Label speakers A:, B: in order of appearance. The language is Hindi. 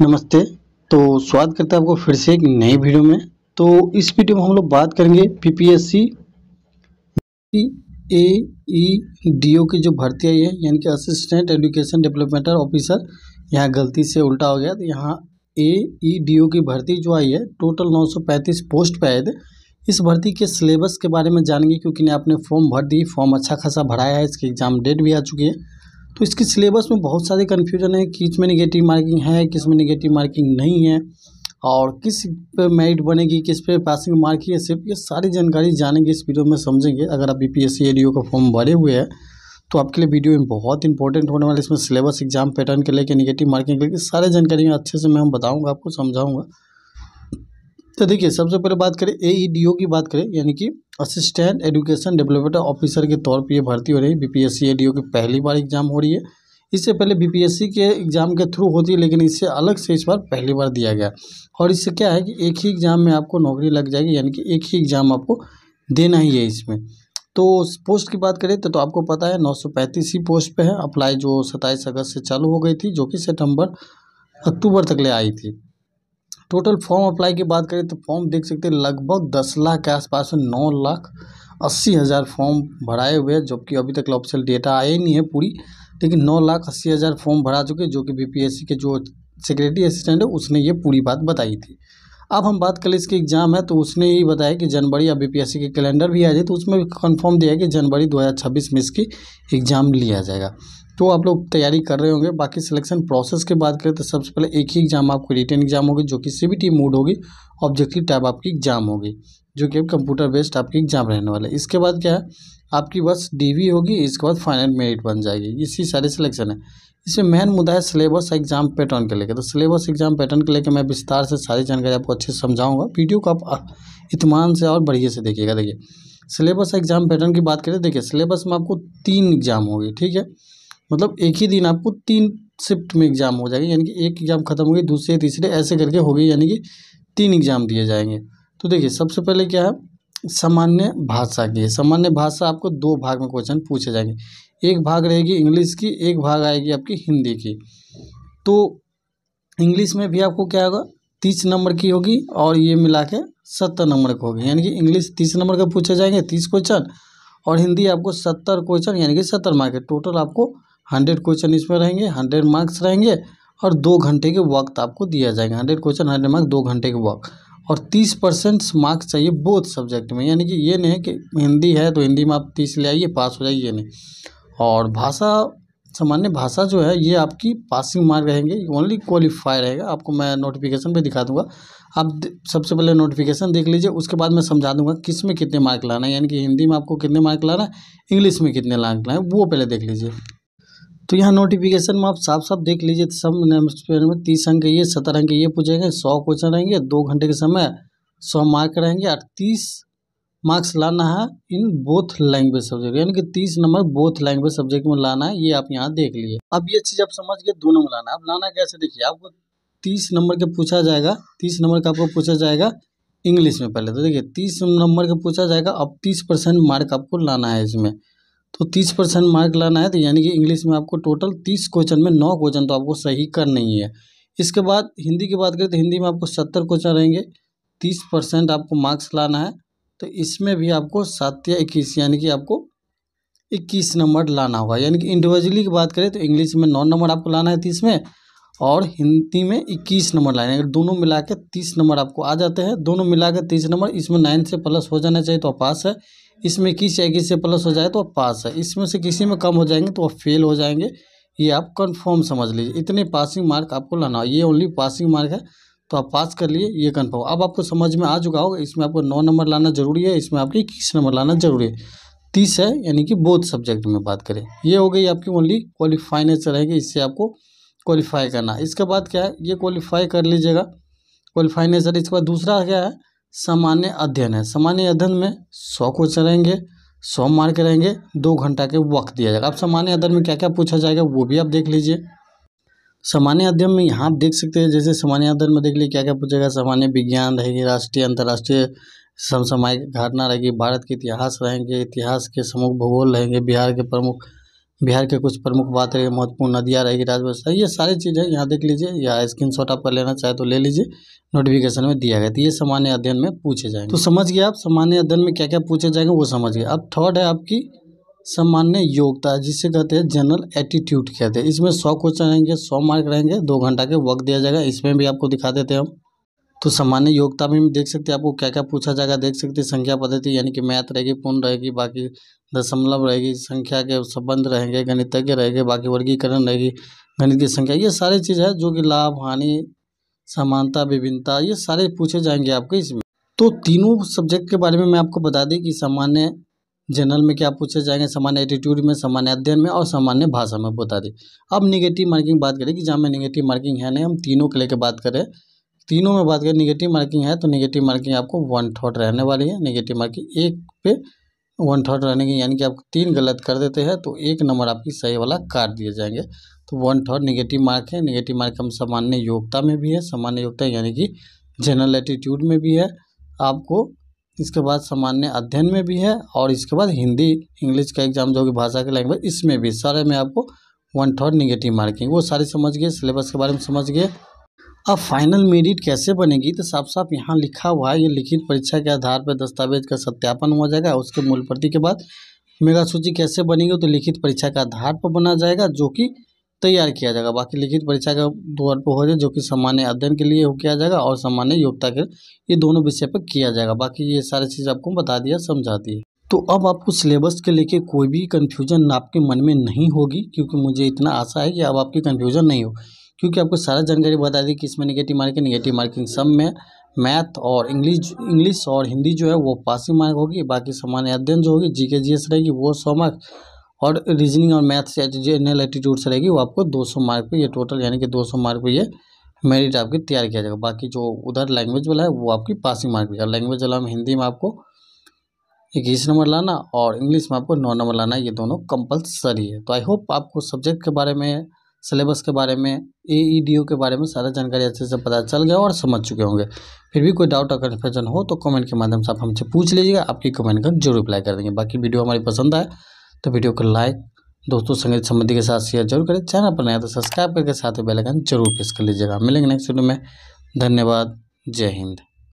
A: नमस्ते। तो स्वागत करते हैं आपको फिर से एक नई वीडियो में। तो इस वीडियो में हम लोग बात करेंगे पीपीएससी की एईडीओ की जो भर्ती आई है, यानी कि असिस्टेंट एजुकेशन डेवलपमेंट ऑफिसर। यहाँ गलती से उल्टा हो गया, तो यहाँ एईडीओ की भर्ती जो आई है टोटल 935 पोस्ट पे आए थे। इस भर्ती के सिलेबस के बारे में जानेंगे, क्योंकि आपने फॉर्म भर दी, फॉर्म अच्छा खासा भराया है, इसकी एग्ज़ाम डेट भी आ चुकी है। तो इसके सिलेबस में बहुत सारे कन्फ्यूजन है, किस में नेगेटिव मार्किंग है, किस में नेगेटिव मार्किंग नहीं है, और किस पे मेरिट बनेगी, किस पे पासिंग मार्क है। सिर्फ ये सारी जानकारी जानेंगे इस वीडियो में, समझेंगे। अगर आप बीपीएससी एडीओ का फॉर्म भरे हुए हैं तो आपके लिए वीडियो बहुत इंपॉर्टेंट होने वाला है। इसमें सिलेबस, एग्जाम पैटर्न के लेके, नेगेटिव मार्किंग के लेके सारे जानकारी अच्छे से मैं बताऊँगा, आपको समझाऊँगा। तो देखिए, सबसे पहले बात करें एईडीओ की, बात करें यानी कि असिस्टेंट एजुकेशन डेवलपमेंट ऑफिसर के तौर पे ये भर्ती हो रही है। बीपीएससी एडीओ की पहली बार एग्जाम हो रही है। इससे पहले बीपीएससी के एग्जाम के थ्रू होती है, लेकिन इससे अलग से इस बार पहली बार दिया गया। और इससे क्या है कि एक ही एग्जाम में आपको नौकरी लग जाएगी, यानी कि एक ही एग्जाम आपको देना ही है इसमें। तो पोस्ट की बात करें तो आपको पता है 935 ही पोस्ट पे है। अप्लाई जो 27 अगस्त से चालू हो गई थी, जो कि अक्टूबर तक ले आई थी। टोटल फॉर्म अप्लाई की बात करें तो फॉर्म देख सकते हैं लगभग 10 लाख के आसपास में, 9,80,000 फॉर्म भराए हुए हैं। जबकि अभी तक ऑफिशियल डेटा आया ही नहीं है पूरी, लेकिन 9,80,000 फॉर्म भरा चुके, जो कि बीपीएससी के जो सेक्रेटरी असिस्टेंट है उसने ये पूरी बात बताई थी। अब हम बात करें इसके एग्ज़ाम है, तो उसने यही बताया कि जनवरी, या बीपीएससी के कैलेंडर भी आ जाए तो उसमें भी कंफर्म दिया है कि जनवरी 2026 में इसकी एग्ज़ाम लिया जाएगा। तो आप लोग तैयारी कर रहे होंगे। बाकी सिलेक्शन प्रोसेस की बात करें तो सबसे पहले एक ही एग्ज़ाम आपको रिटन एग्जाम होगी, जो कि सीबीटी मोड होगी, ऑब्जेक्टिव टाइप आपकी एग्जाम होगी, जो कि कंप्यूटर बेस्ड आपकी एग्जाम रहने वाला है। इसके बाद क्या है, आपकी बस डीवी होगी, इसके बाद फाइनल मेरिट बन जाएगी। इसी सारे सिलेक्शन है। इसमें मेन मुद्दा है सिलेबस एग्जाम पैटर्न के लेकर। तो सिलेबस एग्जाम पैटर्न के लेकर मैं विस्तार से सारी जानकारी आपको अच्छे से समझाऊंगा। वीडियो को आप इत्मीनान से और बढ़िया से देखिएगा। देखिए, सिलेबस एग्जाम पैटर्न की बात करें, देखिए सिलेबस में आपको 3 एग्जाम होगी, ठीक है। मतलब एक ही दिन आपको 3 शिफ्ट में एग्जाम हो जाएगी, यानी कि एक एग्जाम खत्म होगी, दूसरे तीसरे ऐसे करके होगी, यानी कि 3 एग्जाम दिए जाएंगे। तो देखिए, सबसे पहले क्या है, सामान्य भाषा की है। सामान्य भाषा आपको 2 भाग में क्वेश्चन पूछे जाएंगे। एक भाग रहेगी इंग्लिश की, एक भाग आएगी आपकी हिंदी की। तो इंग्लिश में भी आपको क्या होगा, 30 नंबर की होगी, और ये मिला के 70 नंबर की होगी। यानी कि इंग्लिश 30 नंबर के पूछे जाएंगे, 30 क्वेश्चन, और हिंदी आपको 70 क्वेश्चन, यानी कि 70 मार्क है। टोटल आपको 100 क्वेश्चन इसमें रहेंगे, 100 मार्क्स रहेंगे, और 2 घंटे के वक्त आपको दिया जाएगा। 100 क्वेश्चन, 100 मार्क्स, 2 घंटे के वक्त, और 30% मार्क्स चाहिए बोथ सब्जेक्ट में। यानी कि ये नहीं है कि हिंदी है तो हिंदी में आप 30 ले आइए, पास हो जाइए, ये नहीं। और भाषा, सामान्य भाषा जो है, ये आपकी पासिंग मार्क रहेंगे, ओनली क्वालिफाई रहेगा। आपको मैं नोटिफिकेशन पे दिखा दूंगा। आप सबसे पहले नोटिफिकेशन देख लीजिए, उसके बाद मैं समझा दूंगा किस में कितने मार्क लाना है, यानी कि हिंदी में आपको कितने मार्क लाना है, इंग्लिश में कितने मार्क लाना है, वो पहले देख लीजिए। तो यहाँ नोटिफिकेशन में आप साफ साफ देख लीजिए, सब में 30 अंक ये, 70 अंक ये पूछेंगे, 100 क्वेश्चन रहेंगे, 2 घंटे के समय, 100 मार्क रहेंगे, और 30 मार्क्स लाना है इन बोथ लैंग्वेज सब्जेक्ट, यानी कि 30 नंबर बोथ लैंग्वेज सब्जेक्ट में लाना है। ये आप यहाँ देख लिए। अब ये चीज़ आप समझ गए, दोनों में लाना है। अब लाना कैसे, देखिए, आपको 30 नंबर के पूछा जाएगा, 30 नंबर का आपको पूछा जाएगा इंग्लिश में पहले। तो देखिए, 30 नंबर का पूछा जाएगा, अब 30% मार्क आपको लाना है इसमें। तो 30% मार्क लाना है, तो यानी कि इंग्लिश में आपको टोटल 30 क्वेश्चन में 9 क्वेश्चन तो आपको सही करना ही है। इसके बाद हिंदी की बात करें तो हिंदी में आपको 70 क्वेश्चन रहेंगे, 30% आपको मार्क्स लाना है। तो इसमें भी आपको 7 या 21, यानी कि आपको 21 नंबर लाना होगा। यानी कि इंडिविजुअली की बात करें तो इंग्लिश में 9 नंबर आपको लाना है 30 में, और हिंदी में 21 नंबर लाने हैं। अगर दोनों मिला के 30 नंबर आपको आ जाते हैं, दोनों मिला के 30 नंबर, इसमें 9 से प्लस हो जाना चाहिए तो आप पास है, इसमें 21 या 21 से प्लस हो जाए तो आप पास है, इसमें से किसी में कम हो जाएंगे तो आप फेल हो जाएंगे। ये आप कंफर्म समझ लीजिए। इतने पासिंग मार्क आपको लाना है, ये ओनली पासिंग मार्क है, तो आप पास कर लिए, ये कंफर्म। अब आपको समझ में आ चुका होगा, इसमें आपको 9 नंबर लाना जरूरी है, इसमें आपके 21 नंबर लाना जरूरी है। 30 है, यानी कि बोथ सब्जेक्ट में बात करें। ये हो गई आपकी ओनली क्वालिफाई नेचर रहेगी, इससे आपको क्वालिफाई करना है। इसके बाद क्या है, ये क्वालिफाई कर लीजिएगा, क्वालिफाई नेचर। इसके बाद दूसरा क्या है, सामान्य अध्ययन है। सामान्य अध्ययन में 100 क्वेश्चन रहेंगे, 100 मार्क रहेंगे, 2 घंटा के वक्त दिया जाएगा। अब सामान्य अध्ययन में क्या क्या पूछा जाएगा वो भी आप देख लीजिए। सामान्य अध्ययन में यहाँ आप देख सकते हैं, जैसे सामान्य अध्ययन में देख लीजिए क्या क्या पूछेगा। सामान्य विज्ञान रहेगी, राष्ट्रीय अंतर्राष्ट्रीय समसामयिक घटना रहेगी, भारत के इतिहास रहेंगे, इतिहास के समूह भूगोल रहेंगे, बिहार के प्रमुख बिहार के कुछ प्रमुख बात रहेगी, महत्वपूर्ण नदियाँ रहेगी, राजभाषा, ये सारी चीज़ें यहाँ देख लीजिए या स्क्रीनशॉट आप कर लेना चाहे तो ले लीजिए, नोटिफिकेशन में दिया गया। तो ये सामान्य अध्ययन में पूछे जाएंगे। तो समझ गए आप सामान्य अध्ययन में क्या क्या पूछे जाएंगे, वो समझ गए। अब थर्ड है आपकी सामान्य योग्यता, जिसे कहते हैं जनरल एटीट्यूड कहते हैं। इसमें 100 क्वेश्चन रहेंगे, 100 मार्क रहेंगे, 2 घंटा के वक्त दिया जाएगा। इसमें भी आपको दिखा देते हैं हम। तो सामान्य योग्यता में देख सकते हैं आपको क्या क्या पूछा जाएगा, देख सकते हैं। संख्या पद्धति यानी कि मैथ रहेगी, पूर्ण रहेगी, बाकी दशमलव रहेगी, संख्या के संबंध रहेंगे, गणितज्ञ रहेंगे, बाकी वर्गीकरण रहेगी, गणित की संख्या, ये सारी चीज़ है जो कि लाभ हानि, समानता, विभिन्नता, ये सारे पूछे जाएंगे आपके इसमें। तो तीनों सब्जेक्ट के बारे में मैं आपको बता दें कि सामान्य जनरल में क्या पूछे जाएंगे, सामान्य एटीट्यूड में, सामान्य अध्ययन में और सामान्य भाषा में बता दें। अब निगेटिव मार्किंग बात करें कि जहाँ में निगेटिव मार्किंग है नहीं, हम तीनों के लेकर बात करें। तीनों में बात करें निगेटिव मार्किंग है तो निगेटिव मार्किंग आपको 1/3 रहने वाली है। निगेटिव मार्किंग 1 पे 1/3 रहने की, यानी कि आप 3 गलत कर देते हैं तो 1 नंबर आपकी सही वाला काट दिए जाएंगे। तो 1/3 निगेटिव मार्क है। निगेटिव मार्क हम सामान्य योग्यता में भी है, सामान्य योग्यता यानी कि जनरल एटीट्यूड में भी है आपको। इसके बाद सामान्य अध्ययन में भी है और इसके बाद हिंदी इंग्लिश का एग्जाम जो कि भाषा के लैंग्वेज, इसमें भी सारे में आपको 1/3 निगेटिव मार्किंग। वो सारी समझ गए, सिलेबस के बारे में समझ गए। अब फाइनल मेरिट कैसे बनेगी, तो साफ साफ यहाँ लिखा हुआ है, ये लिखित परीक्षा के आधार पर दस्तावेज का सत्यापन हो जाएगा। उसके मूल प्रति के बाद मेगा सूची कैसे बनेगी, तो लिखित परीक्षा के आधार पर बना जाएगा जो कि तैयार किया जाएगा। बाकी लिखित परीक्षा का द्वार पर हो जाए जो कि सामान्य अध्ययन के लिए हो किया जाएगा और सामान्य योग्यता के, ये दोनों विषय पर किया जाएगा। बाकी ये सारी चीज़ आपको बता दिया, समझा दिए। तो अब आपको सिलेबस के लेके कोई भी कन्फ्यूजन आपके मन में नहीं होगी, क्योंकि मुझे इतना आशा है कि अब आपकी कन्फ्यूजन नहीं हो, क्योंकि आपको सारा जानकारी बता दी कि इसमें निगेटिव मार्किंग सब में मैथ और इंग्लिश और हिंदी जो है वो पासिंग मार्क होगी। बाकी सामान्य अध्ययन जो होगी जीके जीएस रहेगी वो 100 मार्क, और रीजनिंग और मैथ से जनरल एटीट्यूड से रहेगी वो आपको 200 मार्क पे, ये टोटल यानी कि 200 मार्क पे ये मेरिट आपके तैयार किया जाएगा। बाकी जो उधर लैंग्वेज वाला है वो आपकी पासिंग मार्क भी है। लैंग्वेज वाला में हिंदी में आपको 21 नंबर लाना और इंग्लिश में आपको 9 नंबर लाना, ये दोनों कंपलसरी है। तो आई होप आपको सब्जेक्ट के बारे में, सिलेबस के बारे में, AEDO के बारे में सारा जानकारी अच्छे से पता चल गया और समझ चुके होंगे। फिर भी कोई डाउट अगर कन्फ्यूजन हो तो कमेंट के माध्यम से आप हमसे पूछ लीजिएगा, आपकी कमेंट का जरूर रिप्लाई कर देंगे। बाकी वीडियो हमारी पसंद आए तो वीडियो को लाइक, दोस्तों संगीत संबंधी के साथ शेयर जरूर करें। चैनल पर नया तो सब्सक्राइब करके साथ ही बेल आइकन जरूर प्रेस कर लीजिएगा। मिलेंगे नेक्स्ट वीडियो में। धन्यवाद। जय हिंद।